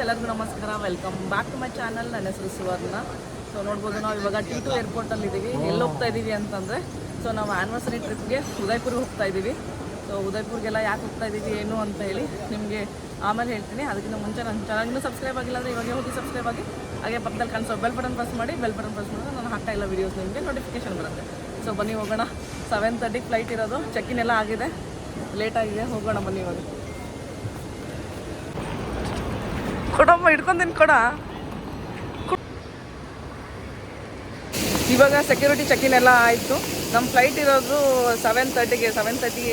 ಎಲ್ಲರಿಗೂ ನಮಸ್ಕಾರ. Welcome back to my channel. ನನ್ನ ಹೆಸರು ಸುವರ್ಣ. ಸೊ ನೋಡ್ಬೋದು, ನಾವು ಇವಾಗ T2 ಏರ್ಪೋರ್ಟಲ್ಲಿ ಇದ್ದೀವಿ. ಎಲ್ಲಿ ಹೋಗ್ತಾ ಇದ್ದೀವಿ ಅಂತಂದರೆ, ಸೊ ನಾವು ಆ್ಯನಿವರ್ಸರಿ ಟ್ರಿಪ್ಗೆ ಉದಯ್ಪುರ್ಗೆ ಹೋಗ್ತಾ ಇದ್ದೀವಿ. ಸೊ ಉದಯ್ಪುರ್ಗೆಲ್ಲ ಯಾಕೆ ಹೋಗ್ತಾ ಇದ್ದೀವಿ ಏನು ಅಂತ ಹೇಳಿ ನಿಮಗೆ ಆಮೇಲೆ ಹೇಳ್ತೀನಿ. ಅದಕ್ಕಿಂತ ಮುಂಚೆ ನನ್ನ ಚಾನಲ್ನ ಸಬ್ಸ್ಕ್ರೈಬ್ ಆಗಿಲ್ಲ ಅಂದರೆ ಇವಾಗ ಹೋಗಿ ಸಬ್ಸ್ಕ್ರೈಬ್ ಆಗಿ, ಹಾಗೆ ಪಕ್ಕದಲ್ಲಿ ಕಾಣಿಸೋ ಬೆಲ್ ಬಟನ್ ಪ್ರೆಸ್ ಮಾಡಿ. ಬೆಲ್ ಬಟನ್ ಪ್ರೆಸ್ ಮಾಡಿದ್ರೆ ನಾನು ಹಾಕ್ತಾ ಇಲ್ಲ ವೀಡಿಯೋಸ್ ನಿಮಗೆ ನೋಟಿಫಿಕೇಶನ್ ಬರುತ್ತೆ. ಸೊ ಬನ್ನಿ ಹೋಗೋಣ. 7:30 ಫ್ಲೈಟ್ ಇರೋದು. ಚೆಕ್-ಇನ್ ಎಲ್ಲ ಆಗಿದೆ, ಲೇಟ್ ಆಗಿದೆ. ಹೋಗೋಣ ಬನ್ನಿ ಇವಾಗ. ಕೊಡಮ್ಮ, ಇಟ್ಕೊಂತೀನಿ ಕೊಡ. ಇವಾಗ ಸೆಕ್ಯೂರಿಟಿ ಚೆಕ್-ಇನ್ ಎಲ್ಲ ಆಯಿತು. ನಮ್ಮ ಫ್ಲೈಟ್ ಇರೋದು 7:30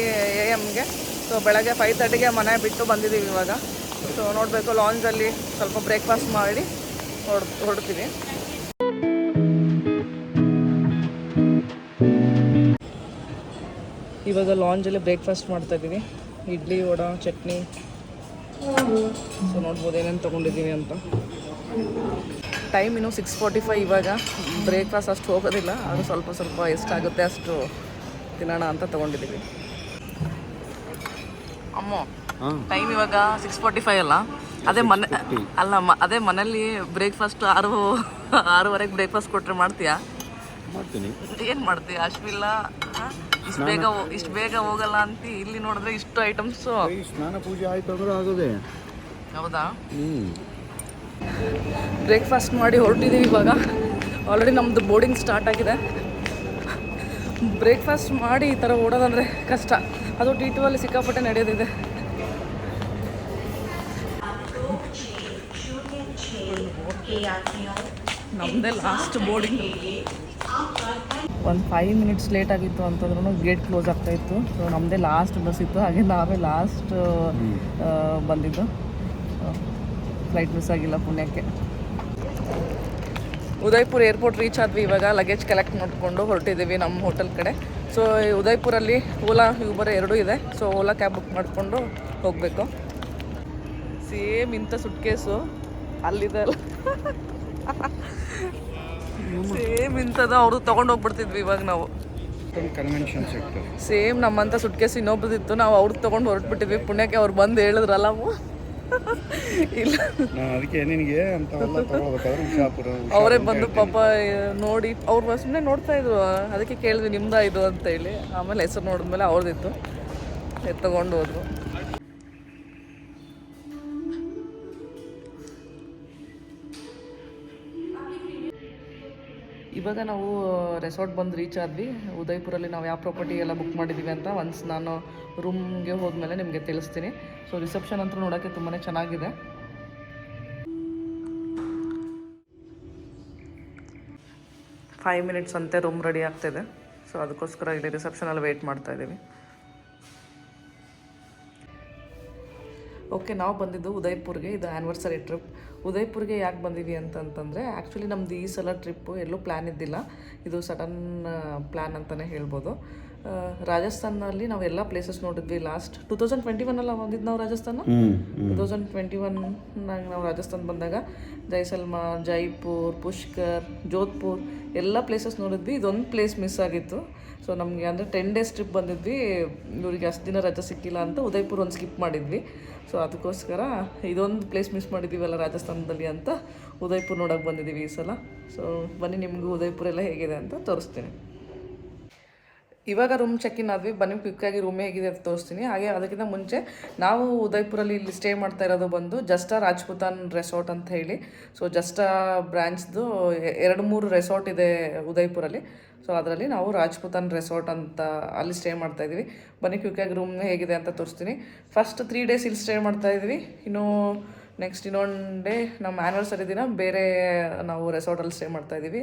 AM-ಗೆ. ಸೊ ಬೆಳಗ್ಗೆ 5:30ಗೆ ಮನೆ ಬಿಟ್ಟು ಬಂದಿದ್ದೀವಿ ಇವಾಗ. ಸೊ ನೋಡಬೇಕು, ಲಾಂಜಲ್ಲಿ ಸ್ವಲ್ಪ ಬ್ರೇಕ್ಫಾಸ್ಟ್ ಮಾಡಿ ಹೊರಡ್ತೀವಿ. ಇವಾಗ ಲಾಂಜಲ್ಲಿ ಬ್ರೇಕ್ಫಾಸ್ಟ್ ಮಾಡ್ತಾಯಿದ್ದೀವಿ. ಇಡ್ಲಿ, ವಡೆ, ಚಟ್ನಿ. ಸೊ ನೋಡ್ಬೋದು ಏನೇನು ತೊಗೊಂಡಿದ್ದೀವಿ ಅಂತ. ಟೈಮ್ ಇನ್ನೂ 6:45. ಇವಾಗ ಬ್ರೇಕ್ಫಾಸ್ಟ್ ಅಷ್ಟು ಹೋಗೋದಿಲ್ಲ, ಅದು ಸ್ವಲ್ಪ ಎಷ್ಟಾಗುತ್ತೆ ಅಷ್ಟು ತಿನ್ನೋಣ ಅಂತ ತೊಗೊಂಡಿದ್ದೀವಿ. ಅಮ್ಮ, ಟೈಮ್ ಇವಾಗ 6:45 ಅಲ್ಲ, ಅದೇ ಮನೇಲಿ ಬ್ರೇಕ್ಫಾಸ್ಟ್ 6:30ಗೆ ಬ್ರೇಕ್ಫಾಸ್ಟ್ ಕೊಟ್ಟರೆ ಮಾಡ್ತೀಯಾ? ಮಾಡ್ತೀನಿ. ಏನು ಮಾಡ್ತೀಯ? ಅಷ್ಟಿಲ್ಲ, ಇಷ್ಟು ಬೇಗ ಹೋಗಲ್ಲ ಅಂತ. ಇಲ್ಲಿ ನೋಡಿದ್ರೆ ಇಷ್ಟು ಐಟಮ್ಸು. ಸ್ನಾನ ಪೂಜೆ ಆಯ್ತು ಅಂದ್ರೆ ಆಗೋದೆ. ಹೌದಾ? ಬ್ರೇಕ್ಫಾಸ್ಟ್ ಮಾಡಿ ಹೊರಟಿದ್ದೀವಿ ಇವಾಗ. ಆಲ್ರೆಡಿ ನಮ್ಮದು ಬೋರ್ಡಿಂಗ್ ಸ್ಟಾರ್ಟ್ ಆಗಿದೆ. ಬ್ರೇಕ್ಫಾಸ್ಟ್ ಮಾಡಿ ಈ ಥರ ಓಡೋದಂದರೆ ಕಷ್ಟ. ಅದು T2 ಅಲ್ಲಿ ಸಿಕ್ಕಾಪಟ್ಟೆ ನಡೆಯೋದಿದೆ. ನಮ್ಮದೇ ಲಾಸ್ಟ್ ಬೋರ್ಡಿಂಗ್. ಒಂದು 5 ಮಿನಿಟ್ಸ್ ಲೇಟ್ ಆಗಿತ್ತು ಅಂತಂದ್ರೂ ಗೇಟ್ ಕ್ಲೋಸ್ ಆಗ್ತಾಯಿತ್ತು. ಸೊ ನಮ್ಮದೇ ಲಾಸ್ಟ್ ಬಸ್ ಇತ್ತು, ಹಾಗೆ ನಾವೇ ಲಾಸ್ಟ್ ಬಂದಿದ್ದು. ಫ್ಲೈಟ್ ಮಿಸ್ ಆಗಿಲ್ಲ ಪುಣ್ಯಕ್ಕೆ. ಉದಯ್ಪುರ್ ಏರ್ಪೋರ್ಟ್ ರೀಚ್ ಆದ್ವಿ. ಇವಾಗ ಲಗೇಜ್ ಕಲೆಕ್ಟ್ ಮಾಡಿಕೊಂಡು ಹೊರಟಿದ್ದೀವಿ ನಮ್ಮ ಹೋಟೆಲ್ ಕಡೆ. ಸೊ ಉದಯ್ಪುರಲ್ಲಿ ಓಲಾ, ಯೂಬರ್ ಎರಡೂ ಇದೆ. ಸೊ ಓಲಾ ಕ್ಯಾಬ್ ಬುಕ್ ಮಾಡಿಕೊಂಡು ಹೋಗಬೇಕು. ಸೇಮ್ ಇಂಥ ಸುಟ್ಕೇಸು ಅಲ್ಲಿದೆ ಅಲ್ಲ, ಸೇಮ್ ಇಂಥದ್ದು ಅವ್ರದ್ದು ತೊಗೊಂಡು ಹೋಗ್ಬಿಡ್ತಿದ್ವಿ. ಇವಾಗ ನಾವು ಕನ್ವೆನ್ಷನ್ ಸೆಕ್ಟರ್ ಸೇಮ್ ನಮ್ಮಂಥ ಸುಟ್ಕೇಸ್ ಇನ್ನೊಬ್ಬದಿತ್ತು, ನಾವು ಅವ್ರದ್ದು ತೊಗೊಂಡು ಹೊರಟ್ಬಿಟ್ಟಿದ್ವಿ. ಪುಣ್ಯಕ್ಕೆ ಅವ್ರು ಬಂದು ಹೇಳಿದ್ರಲ್ಲ, ಇಲ್ಲ ಅದಕ್ಕೆ ನಿನಗೆ ಅವರೇ ಬಂದು ಪಾಪ ನೋಡಿ, ಅವ್ರು ಸುಮ್ಮನೆ ನೋಡ್ತಾ ಇದ್ರು. ಅದಕ್ಕೆ ಕೇಳಿದ್ವಿ ನಿಮ್ದಾ ಇದು ಅಂತ ಹೇಳಿ. ಆಮೇಲೆ ಹೆಸರು ನೋಡಿದ್ಮೇಲೆ ಅವ್ರದ್ದಿತ್ತು, ತಗೊಂಡು ಹೋದ್ರು. ಇವಾಗ ನಾವು ರೆಸಾರ್ಟ್ ಬಂದು ರೀಚ್ ಆದ್ವಿ. ಉದಯ್ಪುರಲ್ಲಿ ನಾವು ಯಾವ ಪ್ರಾಪರ್ಟಿ ಎಲ್ಲ ಬುಕ್ ಮಾಡಿದ್ದೀವಿ ಅಂತ ಒನ್ಸ್ ನಾನು ರೂಮ್ಗೆ ಹೋದ್ಮೇಲೆ ನಿಮಗೆ ತಿಳಿಸ್ತೀನಿ. ಸೊ ರಿಸೆಪ್ಷನ್ ಅಂತೂ ನೋಡೋಕ್ಕೆ ತುಂಬಾ ಚೆನ್ನಾಗಿದೆ. ಫೈವ್ ಮಿನಿಟ್ಸ್ ಅಂತೆ ರೂಮ್ ರೆಡಿ ಆಗ್ತಾಯಿದೆ. ಸೊ ಅದಕ್ಕೋಸ್ಕರ ಇಲ್ಲಿ ರಿಸೆಪ್ಷನಲ್ಲಿ ವೆಯ್ಟ್ ಮಾಡ್ತಾಯಿದ್ದೀವಿ. ಓಕೆ, ನಾವು ಬಂದಿದ್ದು ಉದಯ್ಪುರ್ಗೆ. ಇದು ಆ್ಯನಿವರ್ಸರಿ ಟ್ರಿಪ್. ಉದಯ್ಪುರ್ಗೆ ಯಾಕೆ ಬಂದಿವಿ ಅಂತಂತಂದರೆ, ಆ್ಯಕ್ಚುಲಿ ನಮ್ಮದು ಈ ಸಲ ಟ್ರಿಪ್ಪು ಎಲ್ಲೂ ಪ್ಲ್ಯಾನ್ ಇದ್ದಿಲ್ಲ. ಇದು ಸಡನ್ ಪ್ಲ್ಯಾನ್ ಅಂತಲೇ ಹೇಳ್ಬೋದು. ರಾಜಸ್ಥಾನಲ್ಲಿ ನಾವು ಎಲ್ಲ ಪ್ಲೇಸಸ್ ನೋಡಿದ್ವಿ. ಲಾಸ್ಟ್ 2021 ಬಂದಿದ್ದು ನಾವು ರಾಜಸ್ಥಾನ. 2021 ನಾವು ರಾಜಸ್ಥಾನ ಬಂದಾಗ ಜೈಸಲ್ಮಾರ್, ಜೈಪುರ್, ಪುಷ್ಕರ್, ಜೋಧ್ಪುರ್ ಎಲ್ಲ ಪ್ಲೇಸಸ್ ನೋಡಿದ್ವಿ. ಇದೊಂದು ಪ್ಲೇಸ್ ಮಿಸ್ ಆಗಿತ್ತು. ಸೊ ನಮಗೆ ಅಂದರೆ 10 ಡೇಸ್ ಟ್ರಿಪ್ ಬಂದಿದ್ವಿ. ಇವರಿಗೆ ಅಷ್ಟು ದಿನ ರಜೆ ಸಿಕ್ಕಿಲ್ಲ ಅಂತ ಉದಯ್ಪುರ್ ಒಂದು ಸ್ಕಿಪ್ ಮಾಡಿದ್ವಿ. ಸೊ ಅದಕ್ಕೋಸ್ಕರ ಇದೊಂದು ಪ್ಲೇಸ್ ಮಿಸ್ ಮಾಡಿದ್ದೀವಲ್ಲ ರಾಜಸ್ಥಾನದಲ್ಲಿ ಅಂತ ಉದಯ್ಪುರ್ ನೋಡೋಕೆ ಬಂದಿದ್ದೀವಿ ಈ ಸಲ. ಸೊ ಬನ್ನಿ, ನಿಮಗೂ ಉದಯ್ಪುರ ಎಲ್ಲ ಹೇಗಿದೆ ಅಂತ ತೋರಿಸ್ತೀನಿ. ಇವಾಗ ರೂಮ್ ಚೆಕ್-ಇನ್ ಆದ್ವಿ. ಬನ್ನಿ ಕ್ವಿಕ್ಕಾಗಿ ರೂಮ್ ಹೇಗಿದೆ ಅಂತ ತೋರಿಸ್ತೀನಿ. ಹಾಗೆ ಅದಕ್ಕಿಂತ ಮುಂಚೆ ನಾವು ಉದಯ್ಪುರಲ್ಲಿ ಇಲ್ಲಿ ಸ್ಟೇ ಮಾಡ್ತಾ ಇರೋದು ಬಂದು ಜಸ್ಟಾ ರಾಜ್ಪುತಾನ್ ರೆಸಾರ್ಟ್ ಅಂತ ಹೇಳಿ. ಸೊ ಜಸ್ಟಾ ಬ್ರ್ಯಾಂಚ್ದು 2-3 ರೆಸಾರ್ಟ್ ಇದೆ ಉದಯ್ಪುರಲ್ಲಿ. ಸೊ ಅದರಲ್ಲಿ ನಾವು ರಾಜ್ಪುತಾನ್ ರೆಸಾರ್ಟ್ ಅಂತ ಅಲ್ಲಿ ಸ್ಟೇ ಮಾಡ್ತಾಯಿದ್ವಿ. ಬನ್ನಿ ಕ್ವಿಕ್ಕಾಗಿ ರೂಮ್ ಹೇಗಿದೆ ಅಂತ ತೋರಿಸ್ತೀನಿ. ಫಸ್ಟ್ 3 ಡೇಸ್ ಇಲ್ಲಿ ಸ್ಟೇ ಮಾಡ್ತಾಯಿದ್ವಿ. ಇನ್ನೂ ನೆಕ್ಸ್ಟ್ ಇನ್ನೊಂದು ಡೇ ನಮ್ಮ ಆ್ಯನಿವರ್ಸರಿ ದಿನ ಬೇರೆ ನಾವು ರೆಸಾರ್ಟಲ್ಲಿ ಸ್ಟೇ ಮಾಡ್ತಾಯಿದ್ದೀವಿ.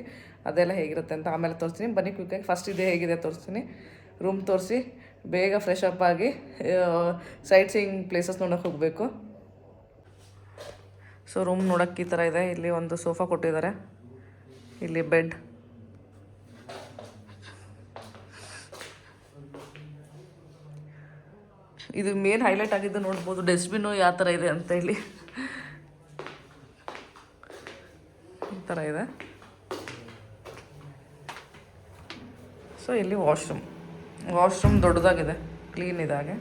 ಅದೆಲ್ಲ ಹೇಗಿರುತ್ತೆ ಅಂತ ಆಮೇಲೆ ತೋರಿಸ್ತೀನಿ. ಬನ್ನಿ ಕ್ವಿಕ್ಕಾಗಿ ಫಸ್ಟ್ ಇದೆ ಹೇಗಿದೆ ತೋರಿಸ್ತೀನಿ. ರೂಮ್ ತೋರಿಸಿ ಬೇಗ ಫ್ರೆಶ್ ಅಪ್ ಆಗಿ ಸೈಟ್ ಸೀಯಿಂಗ್ ಪ್ಲೇಸಸ್ ನೋಡೋಕೆ ಹೋಗಬೇಕು. ಸೊ ರೂಮ್ ನೋಡೋಕ್ಕೆ ಈ ಥರ ಇದೆ. ಇಲ್ಲಿ ಒಂದು ಸೋಫಾ ಕೊಟ್ಟಿದ್ದಾರೆ, ಇಲ್ಲಿ ಬೆಡ್, ಇದು ಮೇನ್ ಹೈಲೈಟ್ ಆಗಿದ್ದು ನೋಡ್ಬೋದು. ಡಸ್ಟ್ಬಿನ್ನು ಯಾವ ಥರ ಇದೆ ಅಂತ ಹೇಳಿ ಈ ಥರ ಇದೆ. ಸೊ ಇಲ್ಲಿ ವಾಶ್ರೂಮ್ ದೊಡ್ಡದಾಗಿದೆ, ಕ್ಲೀನ್ ಇದೆ. ಹಾಗೆ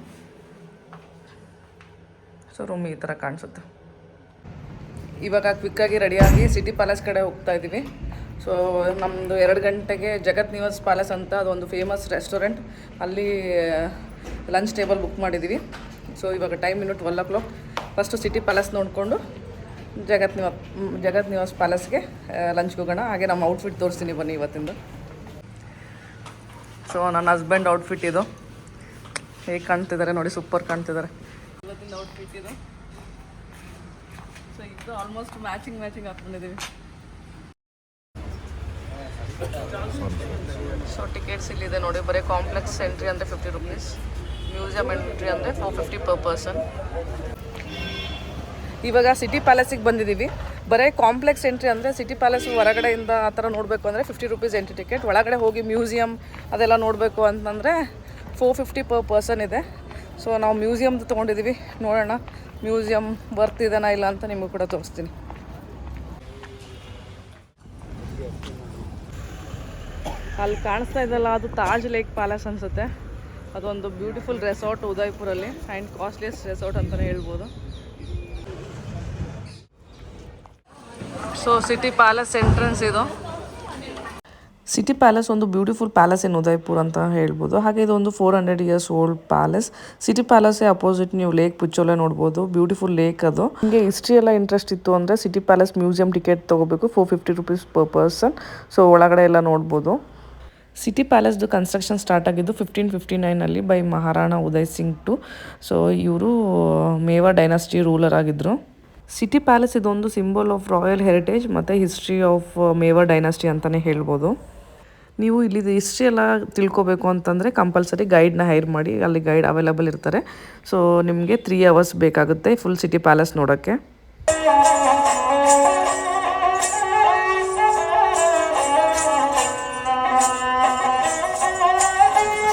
ಸೊ ರೂಮ್ ಈ ಥರ ಕಾಣಿಸುತ್ತೆ. ಇವಾಗ ಕ್ವಿಕ್ಕಾಗಿ ರೆಡಿಯಾಗಿ ಸಿಟಿ ಪ್ಯಾಲೇಸ್ ಕಡೆ ಹೋಗ್ತಾ ಇದ್ದೀವಿ. ಸೊ ನಮ್ಮದು 2 ಗಂಟೆಗೆ ಜಗತ್ ನಿವಾಸ್ ಪ್ಯಾಲೇಸ್ ಅಂತ ಅದೊಂದು ಫೇಮಸ್ ರೆಸ್ಟೋರೆಂಟ್, ಅಲ್ಲಿ ಲಂಚ್ ಟೇಬಲ್ ಬುಕ್ ಮಾಡಿದ್ದೀವಿ. ಸೊ ಇವಾಗ ಟೈಮ್ ಇನ್ನು 12 o'clock. ಫಸ್ಟು ಸಿಟಿ ಪ್ಯಾಲೇಸ್ ನೋಡಿಕೊಂಡು ಜಗತ್ ನಿವಾಸ್ ಪ್ಯಾಲೇಸ್ಗೆ ಲಂಚ್ಗೆ ಹೋಗೋಣ. ಹಾಗೆ ನಮ್ಮ ಔಟ್ಫಿಟ್ ತೋರಿಸ್ತೀನಿ ಬನ್ನಿ ಇವತ್ತಿಂದು. ಸೊ ನನ್ನ ಹಸ್ಬೆಂಡ್ ಔಟ್ಫಿಟ್ ಇದು, ಹೇಗೆ ಕಾಣ್ತಿದ್ದಾರೆ ನೋಡಿ, ಸೂಪರ್ ಕಾಣ್ತಿದ್ದಾರೆ. ಇವತ್ತಿನ ಔಟ್ಫಿಟ್ ಇದು. ಸೊ ಇದು ಆಲ್ಮೋಸ್ಟ್ ಮ್ಯಾಚಿಂಗ್ ಹಾಕ್ಕೊಂಡಿದ್ದೀವಿ. ಸೊ ಟಿಕೆಟ್ಸ್ ಇಲ್ಲಿದೆ ನೋಡಿ, ಬರೀ ಕಾಂಪ್ಲೆಕ್ಸ್ ಎಂಟ್ರಿ ಅಂದರೆ 50 rupees, ಮ್ಯೂಸಿಯಂ ಎಂಟ್ರಿ ಅಂದರೆ 450 per person. ಇವಾಗ ಸಿಟಿ ಪ್ಯಾಲೇಸಿಗೆ ಬಂದಿದ್ದೀವಿ. ಬರೀ ಕಾಂಪ್ಲೆಕ್ಸ್ ಎಂಟ್ರಿ ಅಂದರೆ ಸಿಟಿ ಪ್ಯಾಲೇಸ್ ಹೊರಗಡೆಯಿಂದ ಆ ಥರ ನೋಡಬೇಕು ಅಂದರೆ 50 rupees ಎಂಟ್ರಿ ಟಿಕೆಟ್. ಒಳಗಡೆ ಹೋಗಿ ಮ್ಯೂಸಿಯಂ ಅದೆಲ್ಲ ನೋಡಬೇಕು ಅಂತಂದರೆ 450 per person ಇದೆ. ಸೊ ನಾವು ಮ್ಯೂಸಿಯಮ್ದು ತೊಗೊಂಡಿದ್ದೀವಿ, ನೋಡೋಣ ಮ್ಯೂಸಿಯಂ ವರ್ತ್ ಇದೆನಾ ಇಲ್ಲ ಅಂತ ನಿಮಗೂ ಕೂಡ ತೋರಿಸ್ತೀನಿ. ಅಲ್ಲಿ ಕಾಣಿಸ್ತಾ ಇದೆಯಲ್ಲ ಅದು ತಾಜ್ ಲೇಕ್ ಪ್ಯಾಲೇಸ್ ಅನಿಸುತ್ತೆ. ಅದೊಂದು ಬ್ಯೂಟಿಫುಲ್ ರೆಸಾರ್ಟ್ ಉದಯ್ಪುರಲ್ಲಿ, ಆ್ಯಂಡ್ ಕಾಸ್ಟ್ಲಿಯಸ್ಟ್ ರೆಸಾರ್ಟ್ ಅಂತಲೇ ಹೇಳ್ಬೋದು. ಸೊ ಸಿಟಿ ಪ್ಯಾಲೇಸ್ ಎಂಟ್ರೆನ್ಸ್ ಇದು. ಸಿಟಿ ಪ್ಯಾಲೇಸ್ ಒಂದು ಬ್ಯೂಟಿಫುಲ್ ಪ್ಯಾಲೇಸ್ ಇನ್ ಉದಯ್ಪುರ್ ಅಂತ ಹೇಳ್ಬೋದು. ಹಾಗೆ ಇದೊಂದು 400 years old palace. City palace opposite ನೀವು ಲೇಕ್ ಪುಚ್ಚೋಲೆ ನೋಡ್ಬೋದು, ಬ್ಯೂಟಿಫುಲ್ ಲೇಕ್ ಅದು. ನಿಮಗೆ ಹಿಸ್ಟ್ರಿ ಎಲ್ಲ ಇಂಟ್ರೆಸ್ಟ್ ಇತ್ತು ಅಂದರೆ ಸಿಟಿ ಪ್ಯಾಲೇಸ್ ಮ್ಯೂಸಿಯಂ ಟಿಕೆಟ್ ತೊಗೋಬೇಕು, 450 rupees per person. ಸೊ ಒಳಗಡೆ ಎಲ್ಲ ನೋಡ್ಬೋದು. ಸಿಟಿ ಪ್ಯಾಲೇಸ್ದು ಕನ್ಸ್ಟ್ರಕ್ಷನ್ ಸ್ಟಾರ್ಟ್ ಆಗಿದ್ದು 1559 by Maharana Uday Singh II. So ಇವರು ಮೇವಾ ಡೈನಾಸ್ಟಿ ರೂಲರ್ ಆಗಿದ್ದರು. ಸಿಟಿ ಪ್ಯಾಲೇಸ್ ಇದೊಂದು ಸಿಂಬಲ್ ಆಫ್ ರಾಯಲ್ ಹೆರಿಟೇಜ್ ಮತ್ತು ಹಿಸ್ಟ್ರಿ ಆಫ್ ಮೇವಾ ಡೈನಾಸ್ಟಿ ಅಂತಲೇ ಹೇಳ್ಬೋದು. ನೀವು ಇಲ್ಲಿ ಹಿಸ್ಟ್ರಿ ಎಲ್ಲ ತಿಳ್ಕೊಬೇಕು ಅಂತಂದರೆ ಕಂಪಲ್ಸರಿ ಗೈಡ್ನ ಹೈರ್ ಮಾಡಿ, ಅಲ್ಲಿ ಗೈಡ್ ಅವೈಲಬಲ್ ಇರ್ತಾರೆ. ಸೊ ನಿಮಗೆ 3 hours ಬೇಕಾಗುತ್ತೆ ಫುಲ್ ಸಿಟಿ ಪ್ಯಾಲೇಸ್ ನೋಡೋಕ್ಕೆ.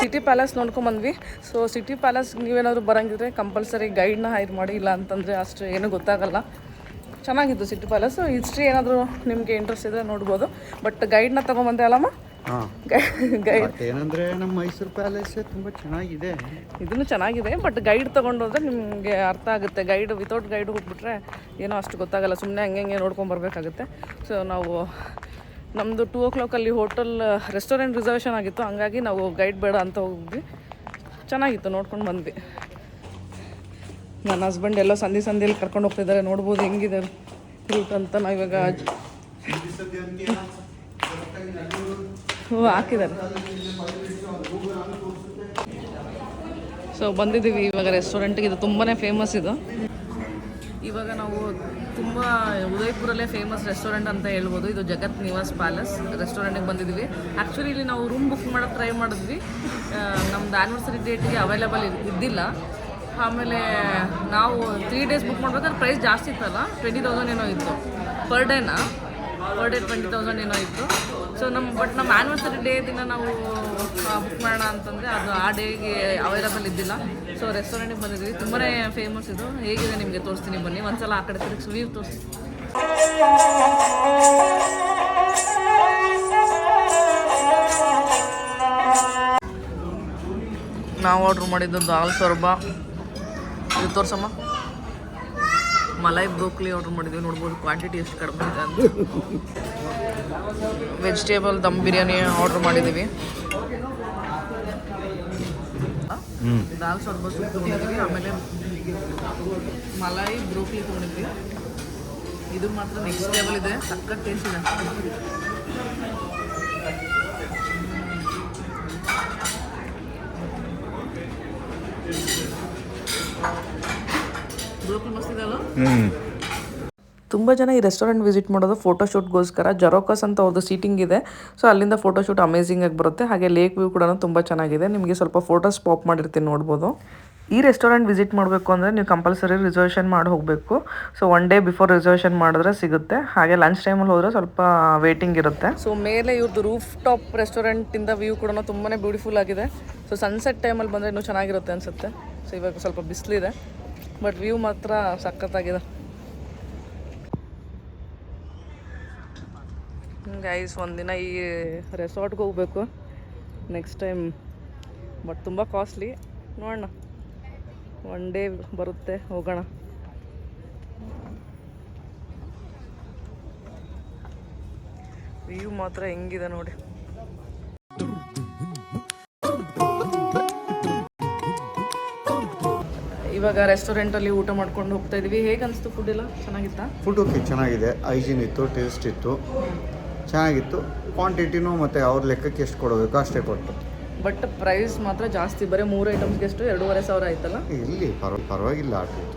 ಸಿಟಿ ಪ್ಯಾಲೇಸ್ ನೋಡ್ಕೊಂಬಂದ್ವಿ. ಸೊ ಸಿಟಿ ಪ್ಯಾಲೇಸ್ ನೀವೇನಾದರೂ ಬರೋಂಗಿದ್ರೆ ಕಂಪಲ್ಸರಿ ಗೈಡ್ನ ಹೈರ್ ಮಾಡಿ, ಇಲ್ಲ ಅಂತಂದರೆ ಅಷ್ಟು ಏನೂ ಗೊತ್ತಾಗಲ್ಲ. ಚೆನ್ನಾಗಿತ್ತು ಸಿಟಿ ಪ್ಯಾಲೇಸು. ಹಿಸ್ಟ್ರಿ ಏನಾದರೂ ನಿಮಗೆ ಇಂಟ್ರೆಸ್ಟ್ ಇದ್ದರೆ ನೋಡ್ಬೋದು. ಬಟ್ ಗೈಡ್ನ ತೊಗೊಂಬಂದೆ ಅಲ್ಲಮ್ಮ. ಗೈಡ್ ಏನಂದರೆ ನಮ್ಮ ಮೈಸೂರು ಪ್ಯಾಲೇಸ್ ತುಂಬ ಚೆನ್ನಾಗಿದೆ, ಇದನ್ನು ಚೆನ್ನಾಗಿದೆ. ಬಟ್ ಗೈಡ್ ತೊಗೊಂಡೋದ್ರೆ ನಿಮಗೆ ಅರ್ಥ ಆಗುತ್ತೆ. ಗೈಡ್ ವಿತೌಟ್ ಗೈಡ್ ಹೋಗ್ಬಿಟ್ರೆ ಏನೋ ಅಷ್ಟು ಗೊತ್ತಾಗಲ್ಲ, ಸುಮ್ಮನೆ ಹಂಗೆ ನೋಡ್ಕೊಂಬರ್ಬೇಕಾಗುತ್ತೆ. ಸೊ ನಾವು ನಮ್ಮದು 2 o'clock ಅಲ್ಲಿ ಹೋಟೆಲ್ ರೆಸ್ಟೋರೆಂಟ್ ರಿಸರ್ವೇಷನ್ ಆಗಿತ್ತು, ಹಂಗಾಗಿ ನಾವು ಗೈಡ್ ಬೇಡ ಅಂತ ಹೋಗಿದ್ವಿ. ಚೆನ್ನಾಗಿತ್ತು, ನೋಡ್ಕೊಂಡು ಬಂದ್ವಿ. ನನ್ನ ಹಸ್ಬೆಂಡ್ ಎಲ್ಲೋ ಸಂಧಿಯಲ್ಲಿ ಕರ್ಕೊಂಡು ಹೋಗ್ತಿದ್ದಾರೆ, ನೋಡ್ಬೋದು ಹೆಂಗಿದೆ ರೂಟ್ ಅಂತ. ನಾವು ಇವಾಗ ಹಾಕಿದ್ದಾರೆ. ಸೊ ಬಂದಿದ್ದೀವಿ ಇವಾಗ ರೆಸ್ಟೋರೆಂಟ್ಗೆ. ಇದು ತುಂಬಾ ಫೇಮಸ್ ಇದು. ಇವಾಗ ನಾವು ತುಂಬ ಉದಯ್ಪುರಲ್ಲೇ ಫೇಮಸ್ ರೆಸ್ಟೋರೆಂಟ್ ಅಂತ ಹೇಳ್ಬೋದು. ಇದು ಜಗತ್ ನಿವಾಸ್ ಪ್ಯಾಲೇಸ್ ರೆಸ್ಟೋರೆಂಟಿಗೆ ಬಂದಿದ್ದೀವಿ. ಆ್ಯಕ್ಚುಲಿ ಇಲ್ಲಿ ನಾವು ರೂಮ್ ಬುಕ್ ಮಾಡೋಕ್ಕೆ ಟ್ರೈ ಮಾಡಿದ್ವಿ, ನಮ್ಮದು ಆ್ಯನಿವರ್ಸರಿ ಡೇಟಿಗೆ ಅವೈಲೇಬಲ್ ಇದ್ದಿಲ್ಲ. ಆಮೇಲೆ ನಾವು 3 days ಬುಕ್ ಮಾಡ್ಬೇಕಾದ್ರೆ ಪ್ರೈಸ್ ಜಾಸ್ತಿ ಇತ್ತಲ್ಲ, 20,000 ಏನೋ ಇತ್ತು ಪರ್ ಡೇ 20,000 ಏನೋ ಇತ್ತು. ಸೊ ನಮ್ಮ ಆ್ಯನಿವರ್ಸರಿ ಡೇ ದಿನ ನಾವು ಬುಕ್ ಮಾಡೋಣ ಅಂತಂದರೆ ಅದು ಆ ಡೇಗೆ ಅವೈಲೇಬಲ್ ಇದ್ದಿಲ್ಲ. ಸೊ ರೆಸ್ಟೋರೆಂಟಿಗೆ ಬಂದಿದ್ವಿ. ತುಂಬಾ ಫೇಮಸ್ ಇದು. ಹೇಗಿದೆ ನಿಮಗೆ ತೋರಿಸ್ತೀನಿ ಬನ್ನಿ. ಒಂದ್ಸಲ ಆ ಕಡೆ ತಿರುಗಿಸಿ ವ್ಯೂ ತೋರಿಸ್ತೀನಿ. ನಾವು ಆರ್ಡ್ರ್ ಮಾಡಿದ್ದು ದಾಲ್ ಸರ್ಬಾ, ಇದು ತೋರ್ಸಮ್ಮ. ಮಲೈ ಬ್ರೋಕ್ಲಿ ಆರ್ಡ್ರ್ ಮಾಡಿದ್ವಿ, ನೋಡ್ಬೋದು ಕ್ವಾಂಟಿಟಿ ಎಷ್ಟು ಕಡಿಮೆ ಇದೆ ಅಂತ. ವೆಜಿಟೇಬಲ್ ದಮ್ ಬಿರಿಯಾನಿ ಆರ್ಡ್ರ್ ಮಾಡಿದ್ದೀವಿ. ದಾಲ್ ಸರ್ಬಾ ಸೂಪ್ ತೊಗೊಂಡಿದ್ವಿ, ಆಮೇಲೆ ಮಲೈ ಬ್ರೋಕ್ಲಿ ತೊಗೊಂಡಿದ್ವಿ. ಇದು ಮಾತ್ರ ನೆಕ್ಸ್ಟ್ ಲೆವೆಲ್ ಇದೆ, ಸಕ್ಕತ್ ಟೇಸ್ಟ್ ಇದೆ. ಬ್ರೋಕ್ಲಿ ಮಸ್ತ್ ಇದೆ ಅಲ್ಲ. ತುಂಬ ಜನ ಈ ರೆಸ್ಟೋರೆಂಟ್ ವಿಸಿಟ್ ಮಾಡೋದು ಫೋಟೋಶೂಟ್ಗೋಸ್ಕರ. ಜರೋಕಸ್ ಅಂತ ಅವ್ರದ್ದು ಸೀಟಿಂಗ್ ಇದೆ. ಸೊ ಅಲ್ಲಿಂದ ಫೋಟೋಶೂಟ್ ಅಮೇಝಿಂಗ್ ಆಗಿ ಬರುತ್ತೆ. ಹಾಗೆ ಲೇಕ್ ವ್ಯೂ ಕೂಡ ತುಂಬ ಚೆನ್ನಾಗಿದೆ. ನಿಮಗೆ ಸ್ವಲ್ಪ ಫೋಟೋಸ್ ಪಾಪ್ ಮಾಡಿರ್ತೀನಿ, ನೋಡ್ಬೋದು. ಈ ರೆಸ್ಟೋರೆಂಟ್ ವಿಸಿಟ್ ಮಾಡಬೇಕು ಅಂದರೆ ನೀವು ಕಂಪಲ್ಸರಿ ರಿಸರ್ವೇಷನ್ ಮಾಡಿ ಹೋಗಬೇಕು. ಸೊ 1 day ಬಿಫೋರ್ ರಿಸರ್ವೇಷನ್ ಮಾಡಿದ್ರೆ ಸಿಗುತ್ತೆ. ಹಾಗೆ ಲಂಚ್ ಟೈಮಲ್ಲಿ ಹೋದರೆ ಸ್ವಲ್ಪ ವೇಟಿಂಗ್ ಇರುತ್ತೆ. ಸೊ ಮೇಲೆ ಇವ್ರದ್ದು ರೂಫ್ ಟಾಪ್ ರೆಸ್ಟೋರೆಂಟಿಂದ ವ್ಯೂ ಕೂಡ ತುಂಬಾ ಬ್ಯೂಟಿಫುಲ್ ಆಗಿದೆ. ಸೊ ಸನ್ಸೆಟ್ ಟೈಮಲ್ಲಿ ಬಂದರೆ ಇನ್ನೂ ಚೆನ್ನಾಗಿರುತ್ತೆ ಅನಿಸುತ್ತೆ. ಸೊ ಇವಾಗ ಸ್ವಲ್ಪ ಬಿಸಿಲಿದೆ, ಬಟ್ ವ್ಯೂ ಮಾತ್ರ ಸಖತ್ತಾಗಿದೆ. ಗೈಸ್ ಒಂದಿನ ಈ ರೆಸಾರ್ಟ್ಗೆ ಹೋಗಬೇಕು ನೆಕ್ಸ್ಟ್ ಟೈಮ್, ಬಟ್ ತುಂಬ ಕಾಸ್ಟ್ಲಿ. ನೋಡೋಣ, 1 day ಬರುತ್ತೆ, ಹೋಗೋಣ. ವ್ಯೂ ಮಾತ್ರ ಹೆಂಗಿದೆ ನೋಡಿ. ಇವಾಗ ರೆಸ್ಟೋರೆಂಟಲ್ಲಿ ಊಟ ಮಾಡ್ಕೊಂಡು ಹೋಗ್ತಾ ಇದೀವಿ. ಹೇಗೆ ಅನಿಸ್ತು ಫುಡ್ ಎಲ್ಲ? ಚೆನ್ನಾಗಿತ್ತಾ? ಫುಡ್ ಓಕೆ, ಚೆನ್ನಾಗಿದೆ. ಹೈಜೀನ್ ಇತ್ತು, ಟೇಸ್ಟ್ ಇತ್ತು, ಚೆನ್ನಾಗಿತ್ತು. ಕ್ವಾಂಟಿಟಿನೂ ಮತ್ತು ಅವ್ರ ಲೆಕ್ಕಕ್ಕೆ ಎಷ್ಟು ಕೊಡಬೇಕು ಅಷ್ಟೇ ಕೊಟ್ಟು. ಬಟ್ ಪ್ರೈಸ್ ಮಾತ್ರ ಜಾಸ್ತಿ. ಬರೀ 3 ಐಟಮ್ಸ್ಗೆ ಎಷ್ಟು 2,500 ಆಯ್ತಲ್ಲ. ಇಲ್ಲಿ ಪರವಾಗಿಲ್ಲ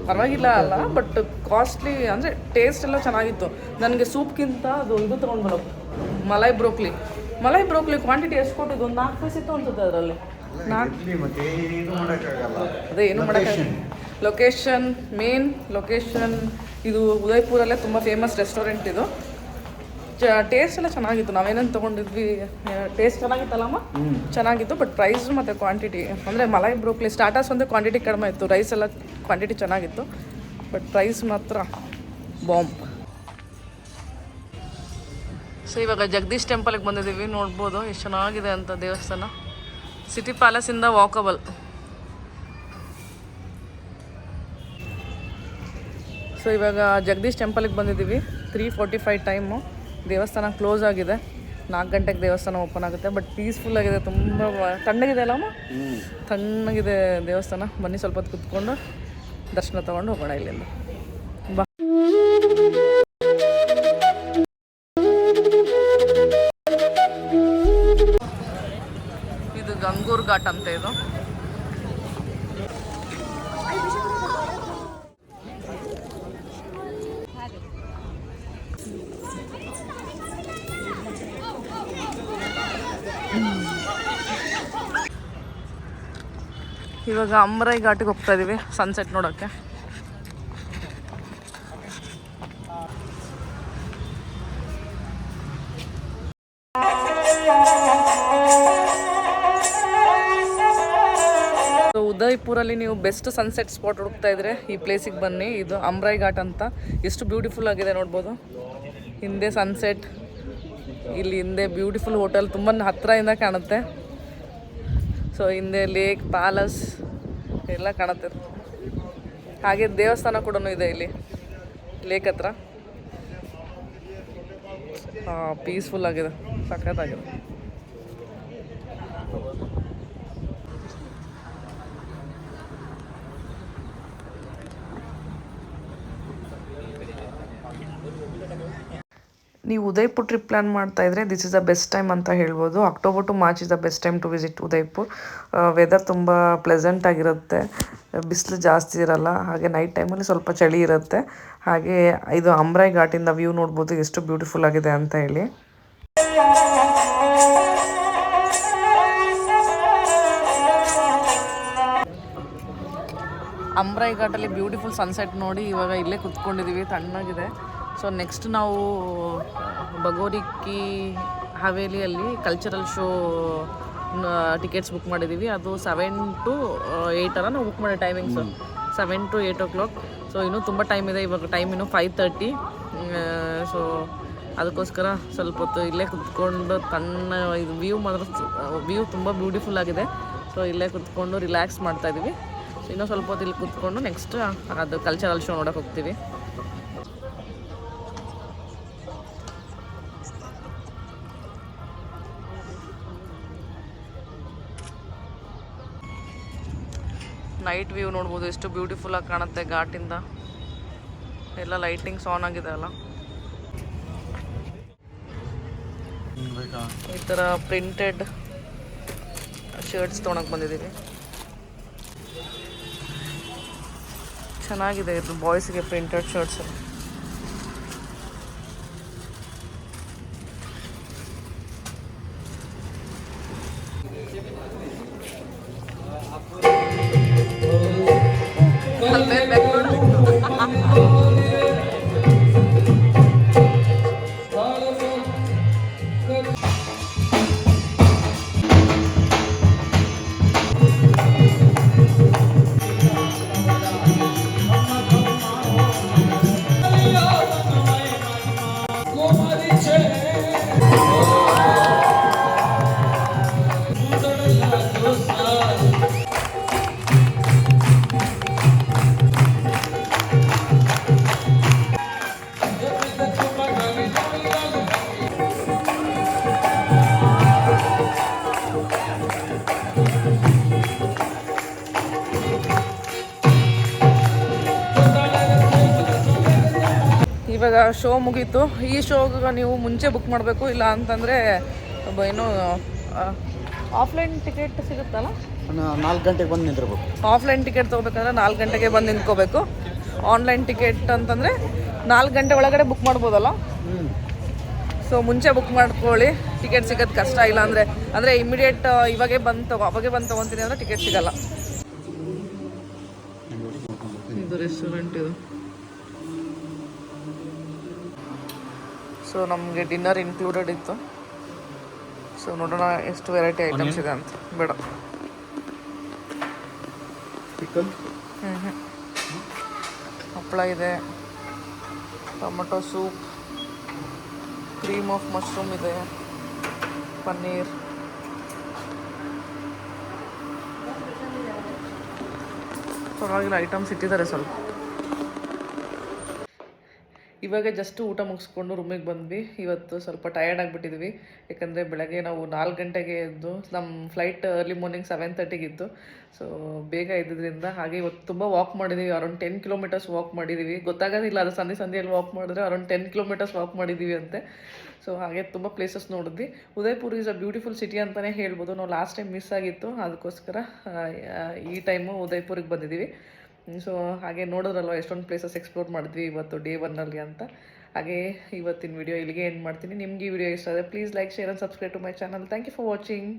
ಪರವಾಗಿಲ್ಲ ಅಲ್ಲ, ಬಟ್ ಕಾಸ್ಟ್ಲಿ ಅಂದರೆ ಟೇಸ್ಟ್ ಎಲ್ಲ ಚೆನ್ನಾಗಿತ್ತು. ನನಗೆ ಸೂಪ್ಗಿಂತ ಅದು ಇದು ತೊಗೊಂಡ್ಬರೋ ಮಲೈ ಬ್ರೋಕ್ಲಿ ಕ್ವಾಂಟಿಟಿ ಎಷ್ಟು ಕೊಟ್ಟಿದ್ದು? ಒಂದು 4 ಪೀಸ್ ಇತ್ತು ಅನ್ಸುತ್ತೆ ಅದರಲ್ಲಿ. ಅದೇ ಏನು ಮಾಡೋಕ್ಕಾಗಲ್ಲ. ಲೊಕೇಶನ್ ಇದು ಉದಯ್ಪುರಲ್ಲೇ ತುಂಬ ಫೇಮಸ್ ರೆಸ್ಟೋರೆಂಟ್ ಇದು. ಟೇಸ್ಟ್ ಎಲ್ಲ ಚೆನ್ನಾಗಿತ್ತು. ನಾವೇನೇನು ತೊಗೊಂಡಿದ್ವಿ ಟೇಸ್ಟ್ ಚೆನ್ನಾಗಿತ್ತಲ್ಲಮ್ಮ? ಚೆನ್ನಾಗಿತ್ತು. ಬಟ್ ಪ್ರೈಸ್ ಮತ್ತು ಕ್ವಾಂಟಿಟಿ ಅಂದರೆ ಮಲೈ ಬ್ರೋಕ್ಲಿ ಸ್ಟಾರ್ಟರ್ಸ್ ಒಂದು ಕ್ವಾಂಟಿಟಿ ಕಡಿಮೆ ಇತ್ತು, ರೈಸ್ ಎಲ್ಲ ಕ್ವಾಂಟಿಟಿ ಚೆನ್ನಾಗಿತ್ತು. ಬಟ್ ಪ್ರೈಸ್ ಮಾತ್ರ ಬಾಂಬ್. ಸೊ ಇವಾಗ ಜಗದೀಶ್ ಟೆಂಪಲ್ಗೆ ಬಂದಿದ್ದೀವಿ. ನೋಡ್ಬೋದು ಎಷ್ಟು ಚೆನ್ನಾಗಿದೆ ಅಂತ ದೇವಸ್ಥಾನ. City ಪ್ಯಾಲೇಸಿಂದ walkable. ಸೊ ಇವಾಗ ಜಗದೀಶ್ ಟೆಂಪಲ್ಗೆ ಬಂದಿದ್ದೀವಿ. 3:45 ಟೈಮು. ದೇವಸ್ಥಾನ ಕ್ಲೋಸ್ ಆಗಿದೆ. 4 ಗಂಟೆಗೆ ದೇವಸ್ಥಾನ ಓಪನ್ ಆಗುತ್ತೆ. ಬಟ್ ಪೀಸ್ಫುಲ್ ಆಗಿದೆ, ತುಂಬ ತಣ್ಣಗಿದೆ ಅಲ್ಲಮ್ಮ? ತಣ್ಣಗಿದೆ ದೇವಸ್ಥಾನ. ಬನ್ನಿ ಸ್ವಲ್ಪ ಹೊತ್ತು ಕುತ್ಕೊಂಡು ದರ್ಶನ ತೊಗೊಂಡು ಹೋಗೋಣ ಇಲ್ಲಿಂದ. ಬಾ. ಇದು ಗಂಗೂರ್ ಘಾಟ್ ಅಂತ. ಇದು ಇವಾಗ ಅಮ್ರೈ ಘಾಟಿಗೆ ಹೋಗ್ತಾ ಇದೀವಿ ಸನ್ಸೆಟ್ ನೋಡೋಕ್ಕೆ. ಉದಯ್ಪುರಲ್ಲಿ ನೀವು ಬೆಸ್ಟ್ ಸನ್ಸೆಟ್ ಸ್ಪಾಟ್ ಹುಡುಕ್ತಾ ಇದ್ರೆ ಈ ಪ್ಲೇಸಿಗೆ ಬನ್ನಿ. ಇದು ಅಮ್ರೈ ಘಾಟ್ ಅಂತ. ಎಷ್ಟು ಬ್ಯೂಟಿಫುಲ್ ಆಗಿದೆ ನೋಡ್ಬೋದು. ಹಿಂದೆ ಸನ್ಸೆಟ್, ಇಲ್ಲಿ ಹಿಂದೆ ಬ್ಯೂಟಿಫುಲ್ ಹೋಟೆಲ್ ತುಂಬ ಹತ್ತಿರದಿಂದ ಕಾಣುತ್ತೆ. ಸೊ ಹಿಂದೆ ಲೇಕ್, ಪ್ಯಾಲೇಸ್ ಎಲ್ಲ ಕಾಣುತ್ತೆ. ಹಾಗೆ ದೇವಸ್ಥಾನ ಕೂಡ ಇದೆ ಇಲ್ಲಿ ಲೇಕ್ ಹತ್ರ. ಪೀಸ್ಫುಲ್ ಆಗಿದೆ, ಸಖತ್ತಾಗಿದೆ. ನೀವು ಉದಯ್ಪುರ್ ಟ್ರಿಪ್ ಪ್ಲ್ಯಾನ್ ಮಾಡ್ತಾ ಇದ್ರೆ this is the best time ಅಂತ ಹೇಳ್ಬೋದು. October to March is the best time to visit Udaipur. Weather ತುಂಬ ಪ್ಲೆಸೆಂಟ್ ಆಗಿರುತ್ತೆ, ಬಿಸಿಲು ಜಾಸ್ತಿ ಇರಲ್ಲ. ಹಾಗೆ ನೈಟ್ ಟೈಮಲ್ಲಿ ಸ್ವಲ್ಪ ಚಳಿ ಇರುತ್ತೆ. ಹಾಗೆ ಇದು ಅಮ್ರೈ ಘಾಟಿಂದ ವ್ಯೂ ನೋಡ್ಬೋದು ಎಷ್ಟು ಬ್ಯೂಟಿಫುಲ್ ಆಗಿದೆ ಅಂತ ಹೇಳಿ. ಅಮ್ರೈ ಘಾಟಲ್ಲಿ ಬ್ಯೂಟಿಫುಲ್ ಸನ್ಸೆಟ್ ನೋಡಿ ಇವಾಗ ಇಲ್ಲೇ ಕುತ್ಕೊಂಡಿದ್ದೀವಿ, ತಣ್ಣಗಿದೆ. ಸೊ ನೆಕ್ಸ್ಟ್ ನಾವು ಬಗೋರಿಕ್ಕಿ ಹವೇಲಿಯಲ್ಲಿ ಕಲ್ಚರಲ್ ಶೋ ಟಿಕೆಟ್ಸ್ ಬುಕ್ ಮಾಡಿದ್ದೀವಿ. ಅದು 7 to 8 ನಾವು ಬುಕ್ ಮಾಡಿ ಟೈಮಿಂಗ್ಸು 7 to 8 o'clock. ಸೊ ಇನ್ನೂ ತುಂಬ ಟೈಮ್ ಇದೆ. ಇವಾಗ ಟೈಮ್ ಇನ್ನೂ 5:30. ಸೊ ಅದಕ್ಕೋಸ್ಕರ ಸ್ವಲ್ಪ ಹೊತ್ತು ಇಲ್ಲೇ ಕುತ್ಕೊಂಡು ತಣ್ಣ ಇದು ವ್ಯೂ ತುಂಬ ಬ್ಯೂಟಿಫುಲ್ ಆಗಿದೆ. ಸೊ ಇಲ್ಲೇ ಕುತ್ಕೊಂಡು ರಿಲ್ಯಾಕ್ಸ್ ಮಾಡ್ತಾಯಿದ್ದೀವಿ. ಸೊ ಇನ್ನೂ ಸ್ವಲ್ಪ ಹೊತ್ತು ಇಲ್ಲಿ ಕುತ್ಕೊಂಡು ನೆಕ್ಸ್ಟ್ ಅದು ಕಲ್ಚರಲ್ ಶೋ ನೋಡೋಕೆ ಹೋಗ್ತೀವಿ. ನೈಟ್ ವ್ಯೂ ನೋಡ್ಬೋದು ಎಷ್ಟು ಬ್ಯೂಟಿಫುಲ್ ಆಗಿ ಕಾಣುತ್ತೆ ಘಾಟಿಂದ. ಎಲ್ಲ ಲೈಟಿಂಗ್ಸ್ ಆನ್ ಆಗಿದೆ ಅಲ್ಲ. ಈ ಥರ ಪ್ರಿಂಟೆಡ್ ಶರ್ಟ್ಸ್ ತೊಗೊಳಕ್ಕೆ ಬಂದಿದ್ದೀವಿ. ಚೆನ್ನಾಗಿದೆ ಇದು ಬಾಯ್ಸ್ಗೆ ಪ್ರಿಂಟೆಡ್ ಶರ್ಟ್ಸ್. ಇವಾಗ ಶೋ ಮುಗೀತು. ಈ ಶೋಗೆ ನೀವು ಮುಂಚೆ ಬುಕ್ ಮಾಡಬೇಕು, ಇಲ್ಲ ಅಂತಂದರೆ ಏನೋ ಆಫ್ಲೈನ್ ಟಿಕೆಟ್ ಸಿಗುತ್ತಲ್ಲ, 4 ಗಂಟೆಗೆ ಬಂದು ನಿಂತಿರ್ಬೇಕು. ಆಫ್ಲೈನ್ ಟಿಕೆಟ್ ತೊಗೋಬೇಕಂದ್ರೆ 4 ಗಂಟೆಗೆ ಬಂದು ನಿಂತ್ಕೋಬೇಕು. ಆನ್ಲೈನ್ ಟಿಕೆಟ್ ಅಂತಂದರೆ 4 ಗಂಟೆ ಒಳಗಡೆ ಬುಕ್ ಮಾಡ್ಬೋದಲ್ಲ. ಸೊ ಮುಂಚೆ ಬುಕ್ ಮಾಡ್ಕೊಳ್ಳಿ, ಟಿಕೆಟ್ ಸಿಗೋದು ಕಷ್ಟ. ಇಲ್ಲ ಅಂದರೆ ಇಮಿಡಿಯೇಟ್ ಅವಾಗೆ ಬಂದು ತೊಗೊತೀನಿ ಅಂದರೆ ಟಿಕೆಟ್ ಸಿಗಲ್ಲ. ಇದು ರೆಸ್ಟೋರೆಂಟ್ ಇದು. ಸೊ ನಮಗೆ ಡಿನ್ನರ್ ಇನ್ಕ್ಲೂಡೆಡ್ ಇತ್ತು. ಸೊ ನೋಡೋಣ ಎಷ್ಟು ವೆರೈಟಿ ಐಟಮ್ಸ್ ಇದೆ ಅಂತ. ಬೇಡ, ಹಪ್ಪಳ ಇದೆ, tomato soup, cream of mushroom ಇದೆ, ಪನ್ನೀರ್, ಪರವಾಗಿಲ್ಲ ಐಟಮ್ಸ್ ಇಟ್ಟಿದ್ದಾರೆ ಸ್ವಲ್ಪ. ಇವಾಗ ಜಸ್ಟ್ ಊಟ ಮುಗಿಸ್ಕೊಂಡು ರೂಮಿಗೆ ಬಂದ್ವಿ. ಇವತ್ತು ಸ್ವಲ್ಪ ಟಯರ್ಡ್ ಆಗಿಬಿಟ್ಟಿದ್ವಿ, ಯಾಕಂದರೆ ಬೆಳಗ್ಗೆ ನಾವು 4 ಗಂಟೆಗೆ ಎದ್ದು, ನಮ್ಮ ಫ್ಲೈಟ್ ಅರ್ಲಿ ಮಾರ್ನಿಂಗ್ 7:30 ಇತ್ತು. ಸೊ ಬೇಗ ಇದ್ದಿದ್ದರಿಂದ ಹಾಗೆ ಇವತ್ತು ತುಂಬ ವಾಕ್ ಮಾಡಿದ್ದೀವಿ. ಅರೌಂಡ್ 10 ಕಿಲೋಮೀಟರ್ಸ್ ವಾಕ್ ಮಾಡಿದ್ದೀವಿ. ಗೊತ್ತಾಗೋದಿಲ್ಲ, ಅದು ಸಂಧಿಯಲ್ಲಿ ವಾಕ್ ಮಾಡಿದ್ರೆ ಅರೌಂಡ್ 10 ಕಿಲೋಮೀಟರ್ಸ್ ವಾಕ್ ಮಾಡಿದ್ದೀವಿ ಅಂತೆ. ಸೊ ಹಾಗೆ ತುಂಬ ಪ್ಲೇಸಸ್ ನೋಡಿದ್ವಿ. Udaipur is a beautiful city ಅಂತಲೇ ಹೇಳ್ಬೋದು. ನಾವು ಲಾಸ್ಟ್ ಟೈಮ್ ಮಿಸ್ ಆಗಿತ್ತು, ಅದಕ್ಕೋಸ್ಕರ ಈ ಟೈಮು ಉದಯ್ಪುರಿಗೆ ಬಂದಿದ್ದೀವಿ. ಸೊ ಹಾಗೆ ನೋಡೋದ್ರಲ್ವ ಎಷ್ಟೊಂದು ಪ್ಲೇಸಸ್ ಎಕ್ಸ್ಪ್ಲೋರ್ ಮಾಡಿದ್ವಿ ಇವತ್ತು ಡೇ 1 ಅಂತ. ಹಾಗೆ ಇವತ್ತಿನ ವಿಡಿಯೋ ಇಲ್ಲಿಗೆ ಎಂಡ್ ಮಾಡ್ತೀನಿ. ನಿಮ್ಗೆ ಈ ವಿಡಿಯೋ ಇಷ್ಟ ಆದರೆ please like, share and subscribe to my channel. Thank you for watching.